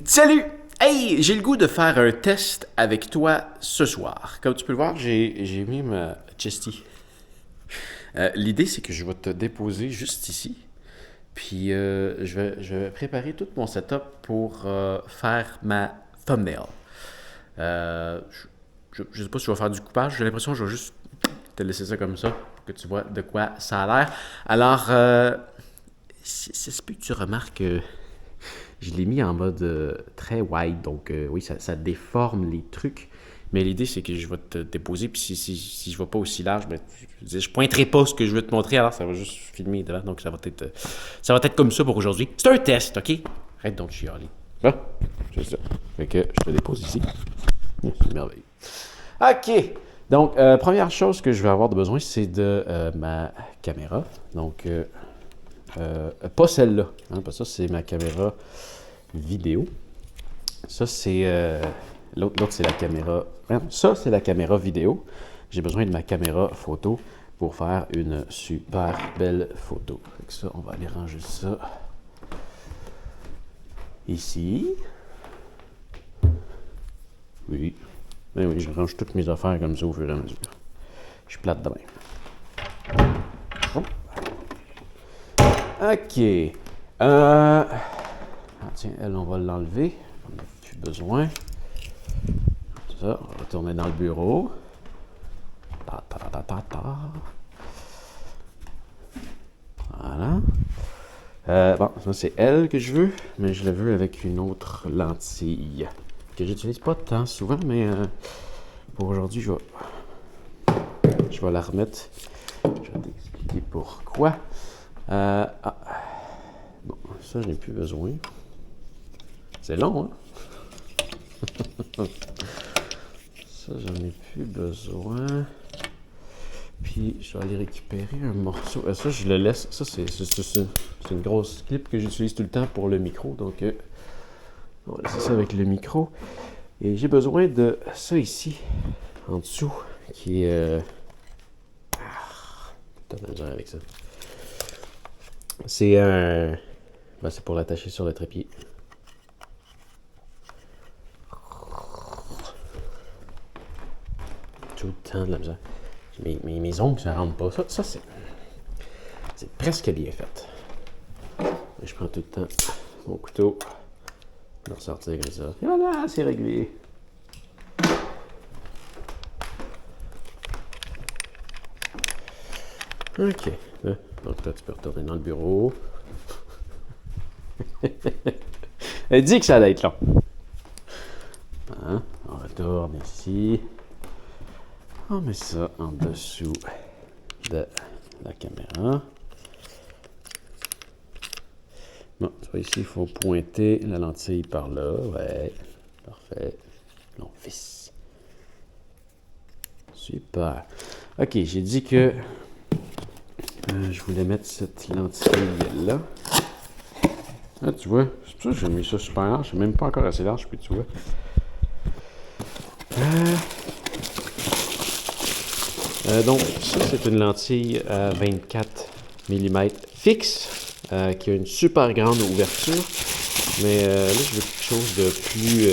Salut! Hey, j'ai le goût de faire un test avec toi ce soir. Comme tu peux le voir, j'ai mis ma chesty. L'idée, c'est que je vais te déposer juste ici. Puis je vais préparer tout mon setup pour faire ma thumbnail. Je sais pas si je vais faire du coupage. J'ai l'impression que je vais juste te laisser ça comme ça pour que tu vois de quoi ça a l'air. Alors, ça se peut que tu remarques que je l'ai mis en mode très wide, donc oui, ça déforme les trucs. Mais l'idée, c'est que je vais te déposer, puis si je ne vais pas aussi large, ben, je pointerai pas ce que je veux te montrer, alors ça va juste filmer devant, donc ça va être comme ça pour aujourd'hui. C'est un test, OK? Arrête donc de chialer. Ah, c'est ça. Fait que je te dépose ici. C'est merveilleux. OK. Donc, première chose que je vais avoir de besoin, c'est de ma caméra. Donc, pas celle-là, hein, parce que ça, c'est ma caméra vidéo. Ça, c'est... l'autre, c'est la caméra... Ça, c'est la caméra vidéo. J'ai besoin de ma caméra photo pour faire une super belle photo. Fait que ça, on va aller ranger ça ici. Oui. Ben oui, je range toutes mes affaires comme ça au fur et à mesure. Je suis plate de même. OK. Tiens, elle, on va l'enlever. On n'a plus besoin. Ça, on va retourner dans le bureau. Voilà. Bon, ça c'est elle que je veux, mais je la veux avec une autre lentille que j'utilise pas tant souvent, mais pour aujourd'hui, je vais la remettre. Je vais t'expliquer pourquoi. Bon, ça, je n'ai plus besoin. C'est long, hein? Ça, j'en ai plus besoin. Puis, je vais aller récupérer un morceau. Ça, je le laisse. Ça, c'est une grosse clip que j'utilise tout le temps pour le micro. Donc, on va laisser ça avec le micro. Et j'ai besoin de ça ici, en dessous, qui est... T'as de la misère avec ça. C'est un... Ben, c'est pour l'attacher sur le trépied. Tout le temps de la misère. Mes ongles, ça ne rentre pas. Ça c'est presque bien fait. Et je prends tout le temps mon couteau, le ressortir comme ça. Et voilà, c'est réglé. OK. Donc là, tu peux retourner dans le bureau. Elle dit que ça allait être long. Hein? On retourne ici. On met ça en dessous de la caméra. Bon, tu vois ici, il faut pointer la lentille par là. Ouais, parfait. On visse. Super. OK, j'ai dit que je voulais mettre cette lentille-là. Ah, tu vois, c'est pour ça que j'ai mis ça super large. C'est même pas encore assez large, puis tu vois. Donc, ça, c'est une lentille à 24 mm fixe, qui a une super grande ouverture. Mais là, je veux quelque chose de plus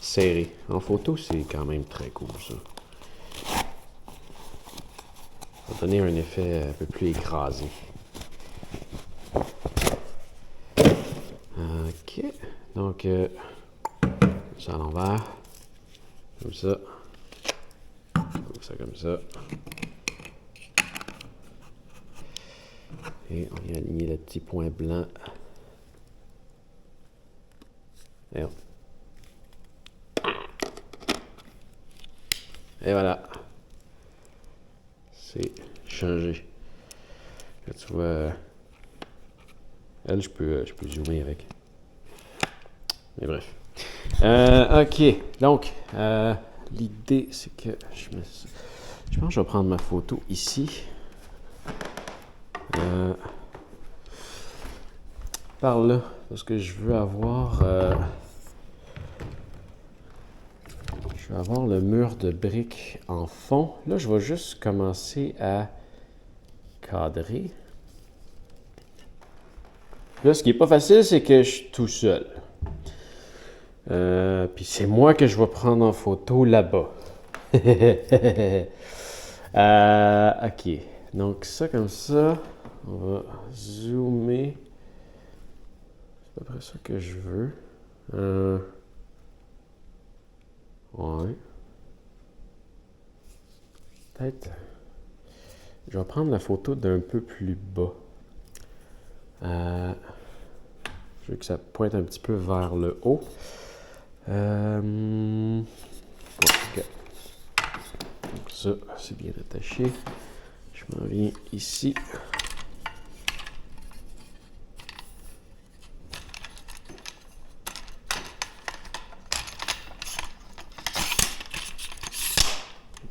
serré. En photo, c'est quand même très cool, ça. Ça va donner un effet un peu plus écrasé. OK. Donc, ça à l'envers. Comme ça. Comme ça. Et on vient aligner le petit point blanc. Et voilà. C'est changé. Là, tu vois, elle, je peux zoomer avec. Mais bref. OK. Donc, l'idée, c'est que je pense que je vais prendre ma photo ici. Par là. Parce que je veux avoir... je vais avoir le mur de briques en fond. Là, je vais juste commencer à cadrer. Là, ce qui n'est pas facile, c'est que je suis tout seul. Puis c'est moi que je vais prendre en photo là-bas. Ok. Donc ça comme ça, on va zoomer. C'est à peu près ça que je veux. Ouais. Peut-être. Je vais prendre la photo d'un peu plus bas. Je veux que ça pointe un petit peu vers le haut. Ok. Donc ça, c'est bien attaché. Je m'en viens ici.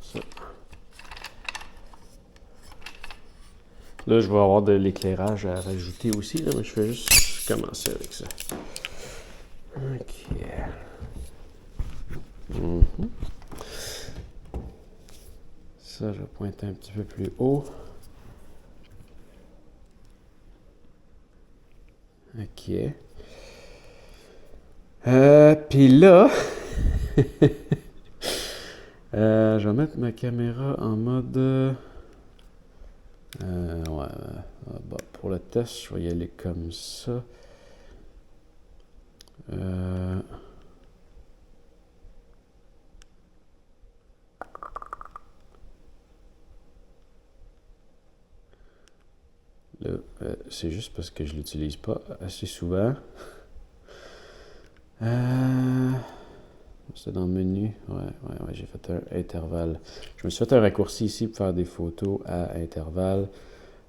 Ça. Là, je vais avoir de l'éclairage à rajouter aussi, là, mais je vais juste commencer avec ça. Ok. Ça, je vais pointer un petit peu plus haut. Ok. Puis là, je vais mettre ma caméra en mode... ouais, bah, pour le test, je vais y aller comme ça. Là, c'est juste parce que je l'utilise pas assez souvent. C'est dans le menu. Ouais, j'ai fait un intervalle. Je me suis fait un raccourci ici pour faire des photos à intervalle.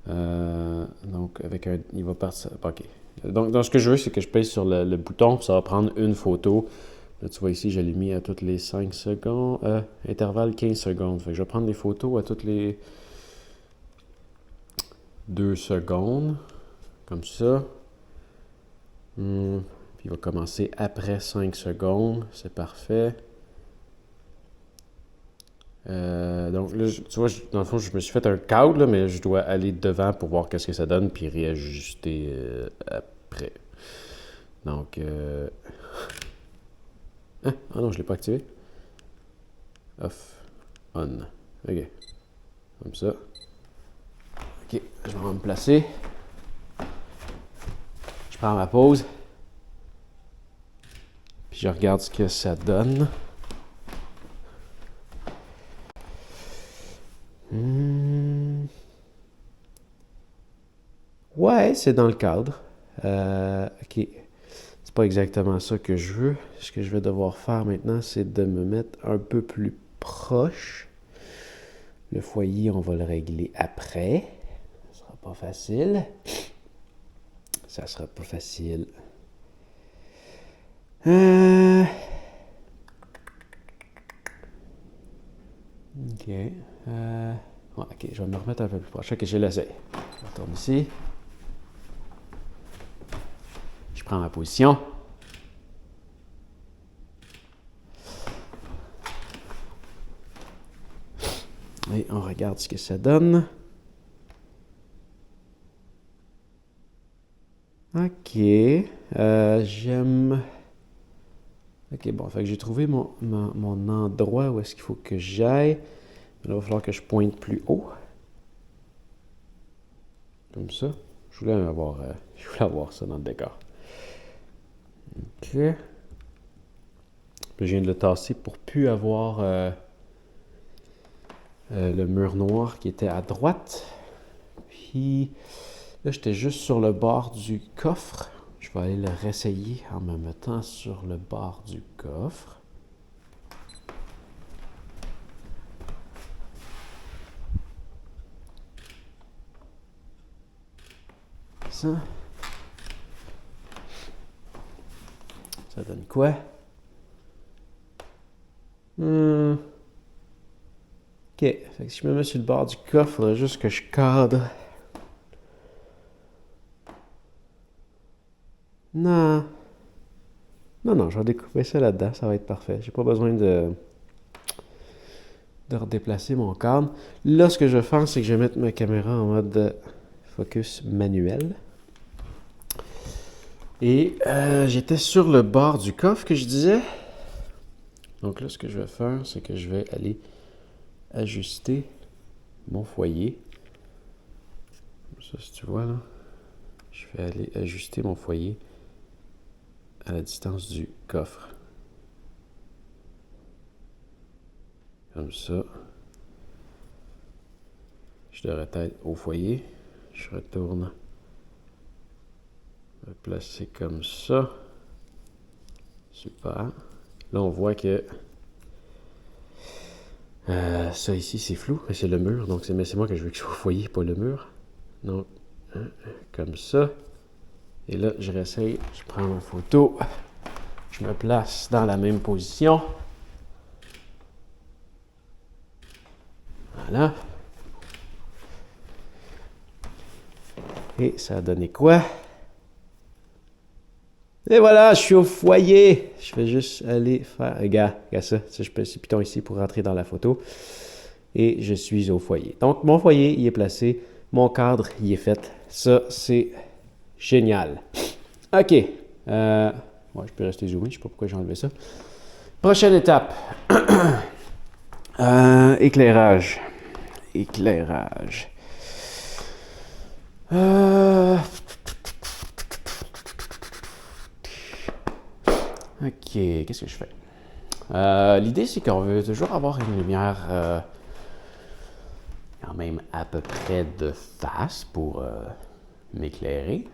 Donc, avec un. Il va partir. Ok. Donc, ce que je veux, c'est que je pèse sur le bouton, ça va prendre une photo. Là, tu vois ici, je l'ai mis à toutes les 5 secondes. Intervalle 15 secondes. Fait que je vais prendre des photos à toutes les 2 secondes. Comme ça. Puis il va commencer après 5 secondes. C'est parfait. Donc là, tu vois, dans le fond, je me suis fait un cadre, là, mais je dois aller devant pour voir qu'est-ce que ça donne, puis réajuster après. Donc, ah non, je ne l'ai pas activé. Off. On. OK. Comme ça. OK, je vais me placer. Je prends ma pause. Puis je regarde ce que ça donne. Ouais, c'est dans le cadre. OK. C'est pas exactement ça que je veux. Ce que je vais devoir faire maintenant, c'est de me mettre un peu plus proche. Le foyer, on va le régler après. Ça sera pas facile. Ça sera pas facile. OK. Ouais, OK, je vais me remettre un peu plus proche. OK, je l'essaie. Je retourne ici. Je prends ma position. Et on regarde ce que ça donne. OK. J'aime... OK, bon, fait que j'ai trouvé mon endroit où est-ce qu'il faut que j'aille. Là, il va falloir que je pointe plus haut. Comme ça. Je voulais avoir ça dans le décor. OK. Puis je viens de le tasser pour plus avoir le mur noir qui était à droite. Puis là, j'étais juste sur le bord du coffre. Je vais aller le réessayer en me mettant sur le bord du coffre. Ça. Ça donne quoi? OK. Fait que si je me mets sur le bord du coffre, il faudrait juste que je cadre. Non. Non, je vais découper ça là-dedans. Ça va être parfait. J'ai pas besoin de redéplacer mon cadre. Là, ce que je vais faire, c'est que je vais mettre ma caméra en mode focus manuel. Et j'étais sur le bord du coffre que je disais. Donc là, ce que je vais faire, c'est que je vais aller ajuster mon foyer. Ça, si tu vois là, je vais aller ajuster mon foyer à la distance du coffre. Comme ça. Je devrais être au foyer. Je retourne. Je vais placer comme ça. Super. Là, on voit que ça ici, c'est flou, mais c'est le mur. Donc, c'est moi que je veux qu'il soit au foyer, pas le mur. Donc, comme ça. Et là, je réessaye. Je prends ma photo. Je me place dans la même position. Voilà. Et ça a donné quoi? Et voilà, je suis au foyer. Je vais juste aller faire... Regarde ça. Je pèse ce piton ici pour rentrer dans la photo. Et je suis au foyer. Donc, mon foyer, il est placé. Mon cadre, il est fait. Ça, c'est génial. OK. Ouais, je peux rester zoomé. Je ne sais pas pourquoi j'ai enlevé ça. Prochaine étape. Éclairage. Éclairage. OK, qu'est-ce que je fais? L'idée, c'est qu'on veut toujours avoir une lumière quand même à peu près de face pour m'éclairer.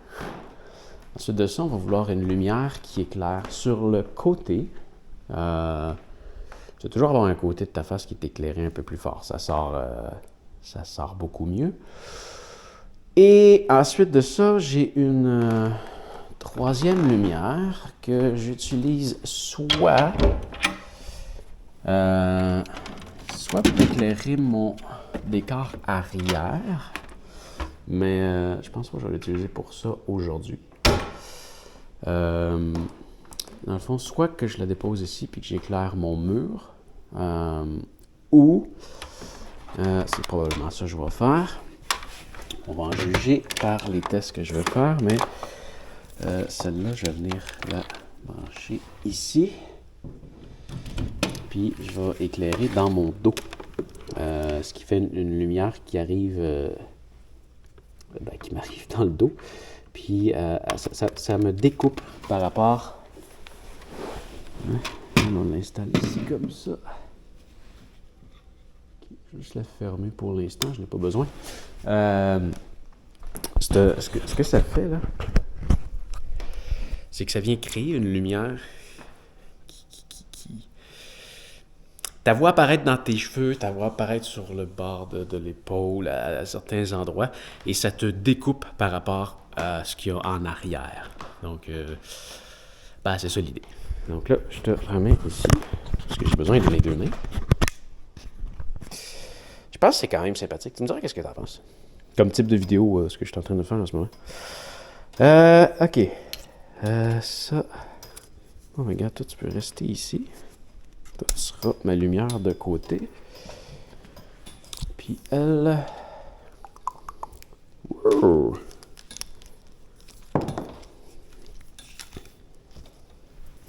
Ensuite de ça, on va vouloir une lumière qui éclaire sur le côté. Tu vas toujours avoir un côté de ta face qui est éclairé un peu plus fort. Ça sort beaucoup mieux. Et ensuite de ça, j'ai une troisième lumière que j'utilise soit pour éclairer mon décor arrière, mais je pense pas que je vais l'utiliser pour ça aujourd'hui. Dans le fond, soit que je la dépose ici puis que j'éclaire mon mur, ou c'est probablement ça que je vais faire. On va en juger par les tests que je vais faire, mais celle-là, je vais venir la brancher ici. Puis je vais éclairer dans mon dos. Ce qui fait une lumière qui arrive, qui m'arrive dans le dos. Puis ça me découpe par rapport. On l'installe ici comme ça. Je vais juste la fermer pour l'instant, je n'ai pas besoin. Ce que ça fait là, c'est que ça vient créer une lumière qui... Ta voix apparaître dans tes cheveux, ta voix apparaître sur le bord de l'épaule à certains endroits, et ça te découpe par rapport à ce qu'il y a en arrière. Donc, c'est ça l'idée. Donc là, je te ramène ici, parce que j'ai besoin de mes deux mains. Je pense que c'est quand même sympathique. Tu me diras qu'est-ce que tu en penses? Comme type de vidéo, ce que je suis en train de faire en ce moment. OK. Ça... Oh, mais regarde, toi, tu peux rester ici. Toi, tu seras ma lumière de côté. Puis elle... Wow.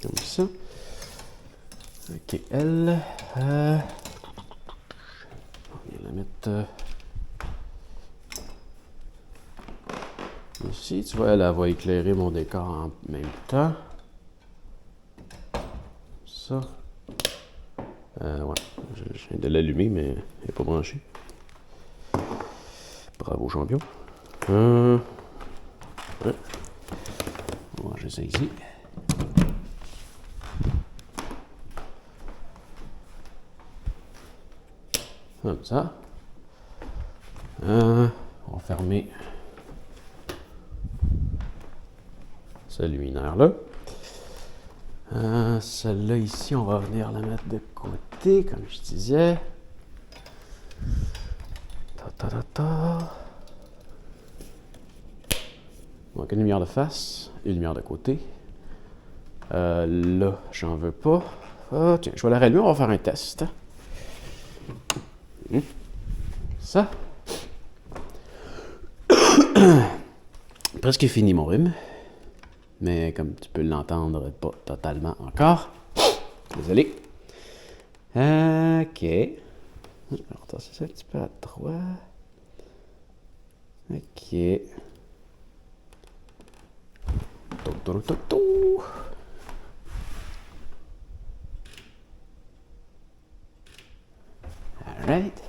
Comme ça. OK, elle... On va la mettre... ici. Tu vois, elle va éclairer mon décor en même temps. Ça. Ouais, je viens de l'allumer, mais elle n'est pas branchée. Bravo, champion. Ouais. On va ranger ça ici. Comme ça. On va fermer ce luminaire-là. Celle-là ici, on va venir la mettre de côté, comme je disais. Donc, une lumière de face, une lumière de côté. Là, j'en veux pas. Ah, tiens, je vais la rallumer, on va faire un test. Ça. Presque fini mon rhume. Mais comme tu peux l'entendre pas totalement encore. Désolé. OK. Alors, c'est ça un petit peu à droite. OK. Alright.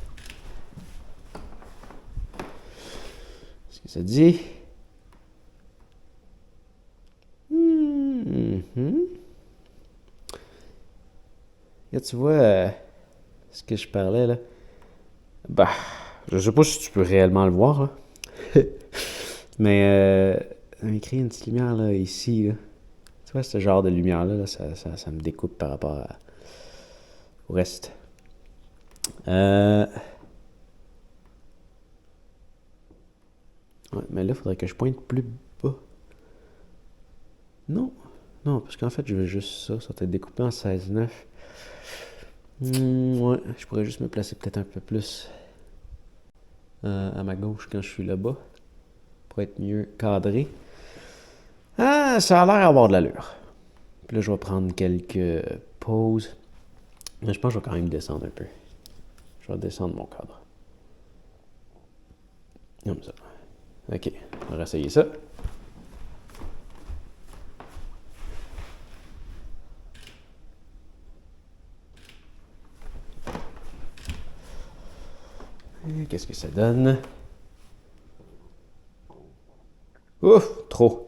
Qu'est-ce que ça dit? Là, tu vois ce que je parlais là. Bah, je sais pas si tu peux réellement le voir, là. Mais il crée une petite lumière là, ici. Là. Tu vois, ce genre de lumière-là, là, ça me découpe par rapport au reste. Ouais, mais là, il faudrait que je pointe plus bas. Non, non, parce qu'en fait, je veux juste ça. Ça va être découpé en 16-9. Ouais, je pourrais juste me placer peut-être un peu plus à ma gauche quand je suis là-bas. Pour être mieux cadré. Ah, ça a l'air d'avoir de l'allure. Puis là, je vais prendre quelques pauses. Mais je pense que je vais quand même descendre un peu. Je vais descendre mon cadre. Comme ça. OK, on va essayer ça. Et qu'est-ce que ça donne? Ouf, trop.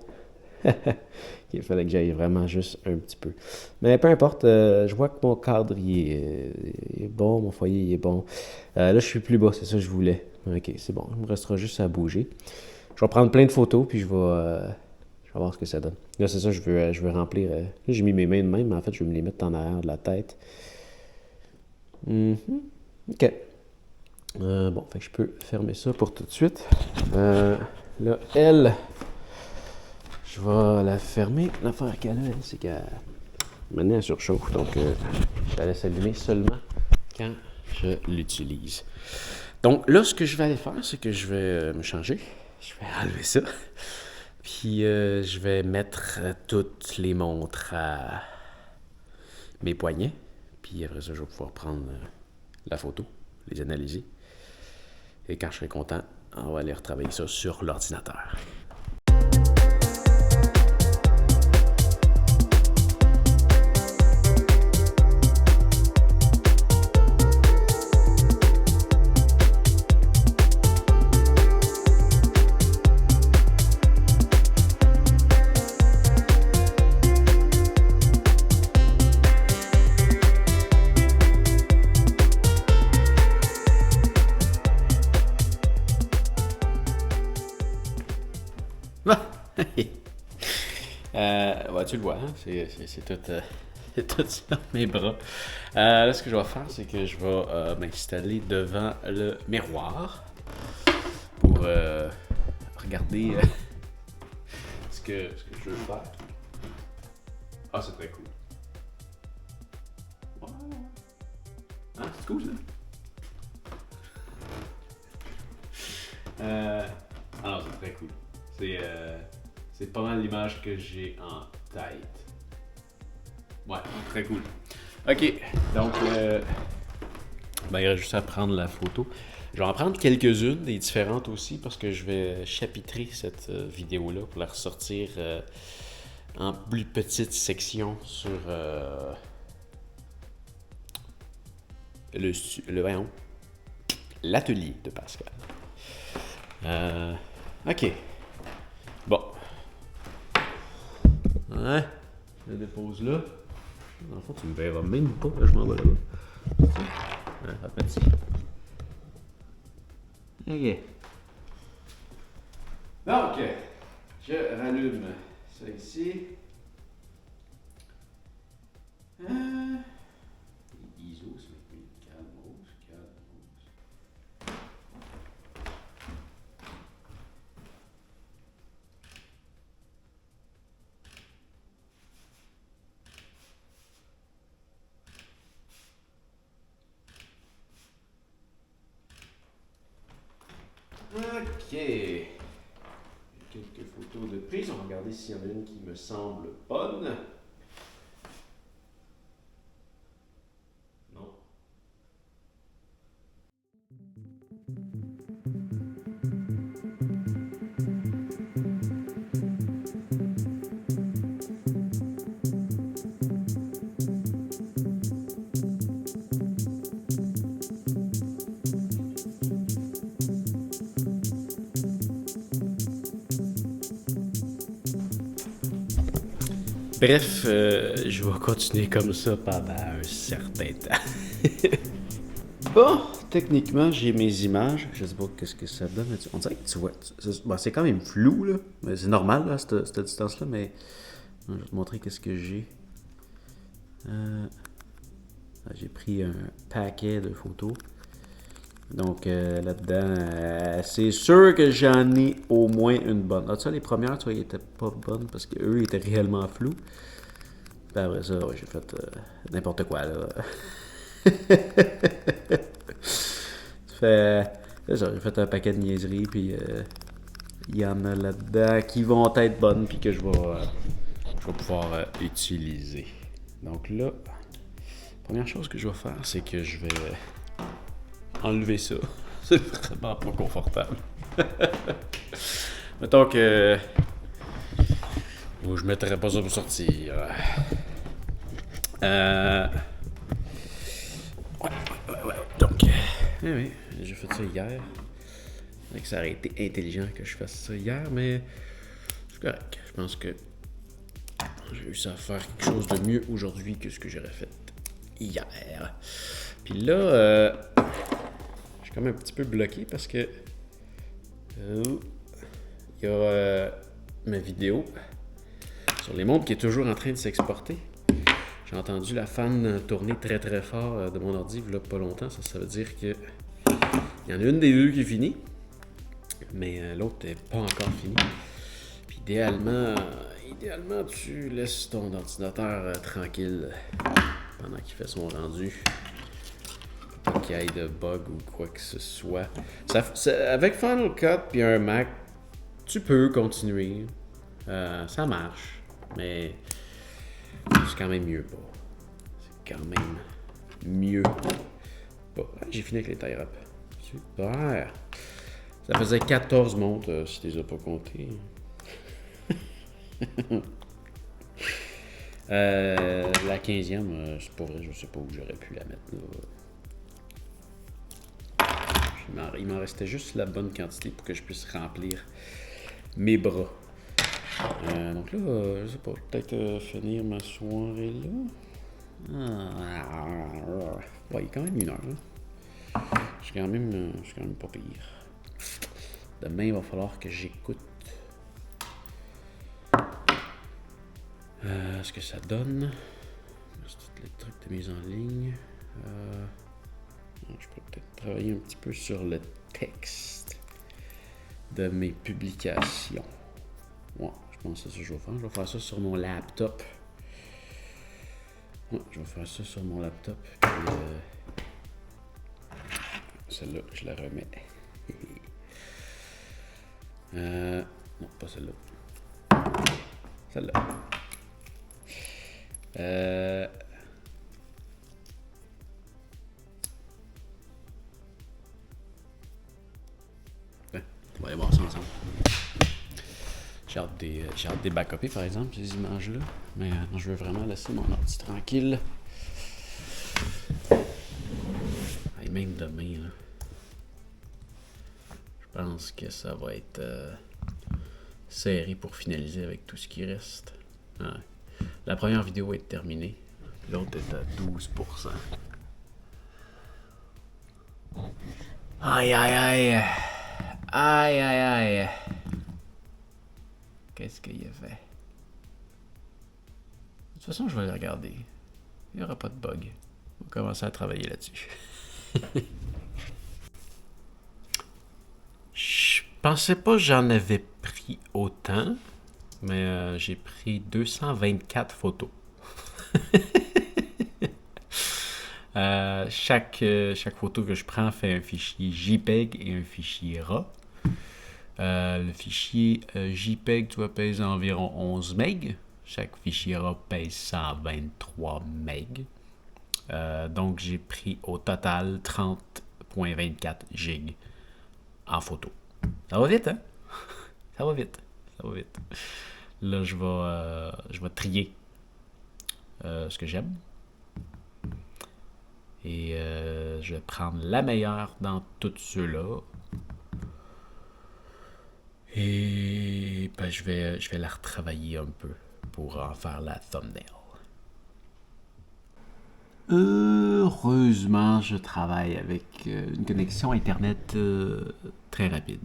Il fallait que j'aille vraiment juste un petit peu. Mais peu importe, je vois que mon cadre il est bon, mon foyer il est bon. Là, je suis plus bas, c'est ça que je voulais. Ok, c'est bon, il me restera juste à bouger. Je vais prendre plein de photos, puis je vais voir ce que ça donne. Là, c'est ça, je veux remplir. Là, j'ai mis mes mains de même, mais en fait, je vais me les mettre en arrière de la tête. Ok. Bon, fait que je peux fermer ça pour tout de suite. Là, elle, je vais la fermer. L'affaire qu'elle a, c'est qu'elle maintenant elle surchauffe, donc je la laisse allumer seulement quand je l'utilise. Donc là, ce que je vais aller faire, c'est que je vais me changer. Je vais enlever ça. Puis je vais mettre toutes les montres à mes poignets. Puis après ça, je vais pouvoir prendre la photo, les analyser. Et quand je serai content, on va aller retravailler ça sur l'ordinateur. Ouais, tu le vois, hein? C'est tout sur mes bras. Là, ce que je vais faire, c'est que je vais m'installer devant le miroir pour regarder ce que je veux faire. Ah, c'est très cool. Ouais. Ah, c'est cool, ça. Ah non, c'est très cool. C'est pas mal l'image que j'ai en tête. Ouais, très cool. Ok, donc, ben, il reste juste à prendre la photo. Je vais en prendre quelques-unes, des différentes aussi, parce que je vais chapitrer cette vidéo-là pour la ressortir en plus petites sections sur voyons, l'atelier de Pascal. Ok. Bon. Ouais, je le dépose là. Dans le fond, tu me verras même pas que je m'en vais là-bas. Ouais, petit. Ok. Donc, je rallume ça ici. ISO, c'est calmos. Ok. Quelques photos photos de prise. On va regarder s'il y en a une qui me semble bonne. Non. Bref, je vais continuer comme ça pendant un certain temps. Bon, techniquement, j'ai mes images. Je sais pas qu'est-ce que ça donne. On dirait que tu vois. C'est quand même flou, là. Mais c'est normal, là, cette distance-là. Mais je vais te montrer qu'est-ce que j'ai. J'ai pris un paquet de photos. Donc là-dedans, c'est sûr que j'en ai au moins une bonne. Ah, tu sais, les premières, tu vois, ils étaient pas bonnes parce qu'eux, ils étaient réellement flous. Puis après ça, ouais, j'ai fait n'importe quoi, là. C'est ça, j'ai fait un paquet de niaiseries, puis il y en a là-dedans qui vont être bonnes, puis que je vais pouvoir utiliser. Donc là, la première chose que je vais faire, c'est que je vais enlever ça. C'est vraiment pas confortable. Mettons que je mettrais pas ça pour sortir. Ouais. Donc, oui, j'ai fait ça hier. Ça aurait été intelligent que je fasse ça hier, mais c'est correct. Je pense que j'ai réussi à faire quelque chose de mieux aujourd'hui que ce que j'aurais fait hier. Puis là, je suis comme un petit peu bloqué parce que il y a ma vidéo sur les montres qui est toujours en train de s'exporter. J'ai entendu la fan tourner très très fort de mon ordi il y a pas longtemps. Ça veut dire que il y en a une des deux qui est finie, mais l'autre n'est pas encore finie. Puis idéalement, tu laisses ton ordinateur tranquille pendant qu'il fait son rendu. Pas qu'il y ait de bug ou quoi que ce soit. Avec Final Cut puis un Mac, tu peux continuer. Ça marche, mais c'est quand même mieux pas. C'est quand même mieux pas. J'ai fini avec les tie-up. Super. Ça faisait 14 montres si tu les as pas comptés. La 15e, c'est pas vrai, je sais pas où j'aurais pu la mettre là. Il m'en restait juste la bonne quantité pour que je puisse remplir mes bras. Donc là, je sais pas, peut-être finir ma soirée là. Ouais, il est quand même 1 heure. Là. Je suis quand même pas pire. Demain, il va falloir que j'écoute ce que ça donne. C'est tous les trucs de mise en ligne. Je peux peut-être travailler un petit peu sur le texte de mes publications. Ouais, je pense que c'est ça que je vais faire. Je vais faire ça sur mon laptop. Ouais, je vais faire ça sur mon laptop. Puis, celle-là, je la remets. Non, pas celle-là. Celle-là. On va aller voir ça ensemble. J'ai hâte des backuper, par exemple, ces images-là. Mais non, je veux vraiment laisser mon ordi tranquille. Et même demain, là, je pense que ça va être serré pour finaliser avec tout ce qui reste. Ouais. La première vidéo est terminée. L'autre est à 12%. Aïe, aïe, aïe. Aïe, aïe, aïe. Qu'est-ce qu'il a fait? De toute façon, je vais le regarder. Il n'y aura pas de bug. On va commencer à travailler là-dessus. Je pensais pas que j'en avais pris autant, mais j'ai pris 224 photos. Chaque photo que je prends fait un fichier JPEG et un fichier RAW. Le fichier JPEG, tu vois, pèse environ 11 MB. Chaque fichier RAW pèse 123 MB. Donc, j'ai pris au total 30,24 GB en photo. Ça va vite, hein? Ça va vite. Ça va vite. Là, je vais trier ce que j'aime. Et je vais prendre la meilleure dans tous ceux-là. Et ben, je vais la retravailler un peu pour en faire la thumbnail. Heureusement, je travaille avec une connexion Internet très rapide.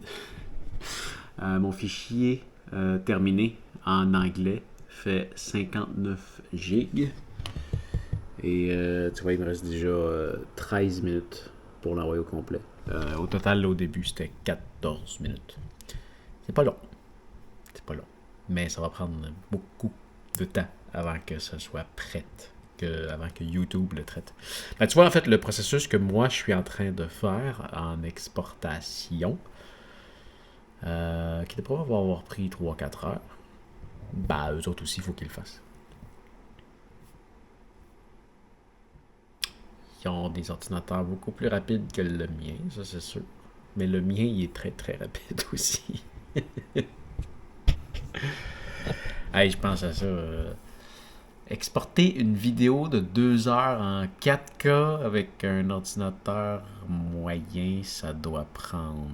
Mon fichier terminé en anglais fait 59 gigs. Et tu vois, il me reste déjà 13 minutes pour l'envoyer au complet. Au total, là, au début, c'était 14 minutes. C'est pas long. C'est pas long. Mais ça va prendre beaucoup de temps avant que ça soit prêt. Avant que YouTube le traite. Ben, tu vois, en fait, le processus que moi, je suis en train de faire en exportation, qui devrait avoir pris 3-4 heures, ben, eux autres aussi, il faut qu'ils le fassent. Ils ont des ordinateurs beaucoup plus rapides que le mien, ça c'est sûr. Mais le mien, il est très très rapide aussi. Hey, je pense à ça. Exporter une vidéo de 2 heures en 4K avec un ordinateur moyen, ça doit prendre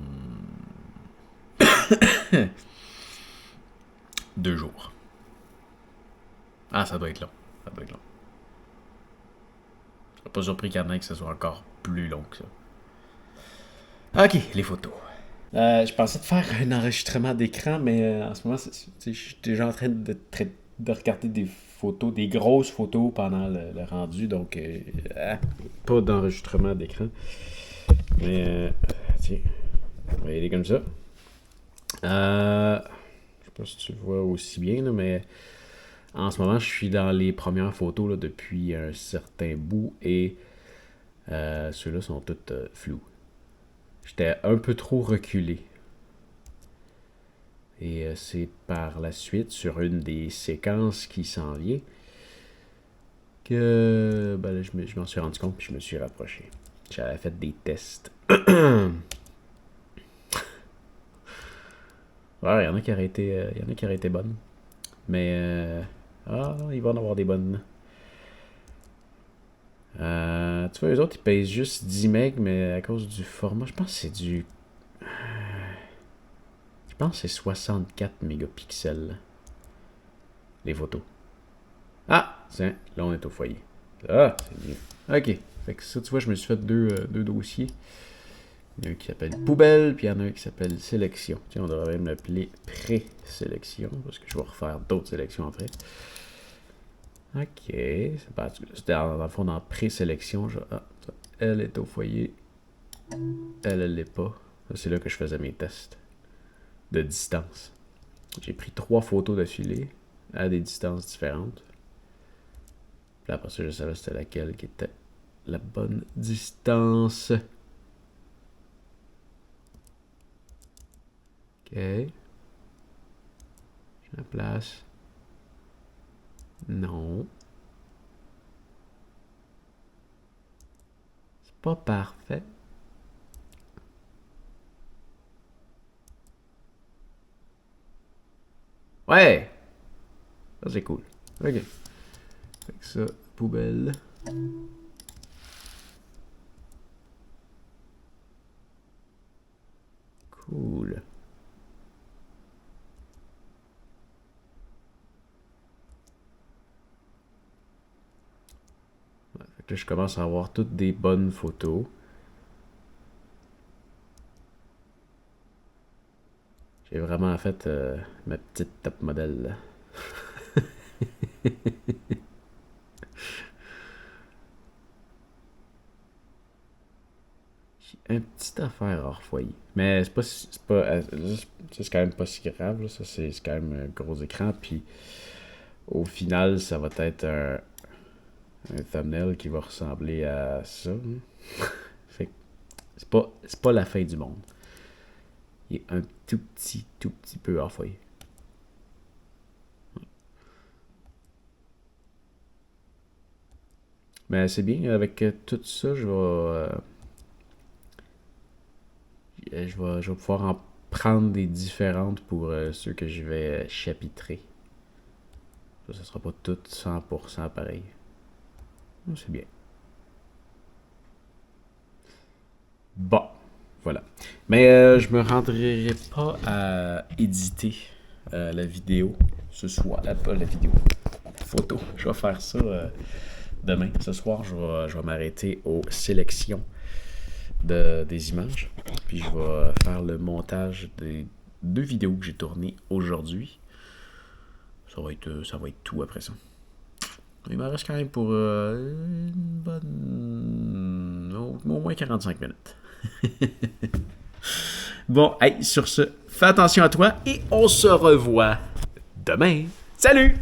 2 jours. Ah, ça doit être long. Ça doit être long. Je serais pas surpris qu'il y en ait que ce soit encore plus long que ça. Ok, les photos. Je pensais de faire un enregistrement d'écran, mais en ce moment, je suis déjà en train de regarder des photos, des grosses photos pendant le rendu, donc pas d'enregistrement d'écran. Mais tiens, on va y aller comme ça. Je sais pas si tu le vois aussi bien, là, mais en ce moment, je suis dans les premières photos là, depuis un certain bout et ceux-là sont toutes flous. J'étais un peu trop reculé. Et c'est par la suite, sur une des séquences qui s'en vient, que ben là, je m'en suis rendu compte et je me suis rapproché. J'avais fait des tests. Ouais, il y en a qui auraient été bonnes. Mais il va en avoir des bonnes. Tu vois, les autres, ils pèsent juste 10 MB, mais à cause du format, je pense que c'est du... Je pense que c'est 64 mégapixels, les photos. Ah, tiens, là, on est au foyer. Ah, c'est mieux. Ok, fait que ça, tu vois, je me suis fait deux dossiers. Il y en a un qui s'appelle poubelle, puis il y en a un qui s'appelle sélection. Tiens, on devrait même l'appeler pré-sélection, parce que je vais refaire d'autres sélections après. Ok, c'était dans le fond dans pré-sélection. Elle est au foyer. Elle l'est pas. C'est là que je faisais mes tests de distance. J'ai pris 3 photos d'affilée à des distances différentes. Puis après ça, je savais c'était laquelle qui était la bonne distance. Ok. Je la place. Non. C'est pas parfait. Ouais! Ça, c'est cool. Ok. Fait que ça, poubelle. Cool. Ouais, fait que là, je commence à avoir toutes des bonnes photos. J'ai vraiment fait ma petite top modèle là. J'ai une petite affaire hors foyer. Mais c'est quand même pas si grave, là. Ça, c'est quand même un gros écran. Puis au final, ça va être un thumbnail qui va ressembler à ça. Fait que c'est pas la fin du monde. Il est un tout petit peu off, oui. Mais c'est bien, avec tout ça, je vais pouvoir en prendre des différentes pour ceux que je vais chapitrer. Ça sera pas tout 100% pareil. C'est bien. Bon, voilà. Mais je me rendrai pas à éditer la vidéo ce soir. Pas la vidéo, la photo. Je vais faire ça demain. Ce soir, je vais m'arrêter aux sélections des images. Puis je vais faire le montage des 2 vidéos que j'ai tournées aujourd'hui. Ça va être tout après ça. Il m'en reste quand même pour une bonne... au moins 45 minutes. Bon, hey, sur ce, fais attention à toi et on se revoit demain. Salut!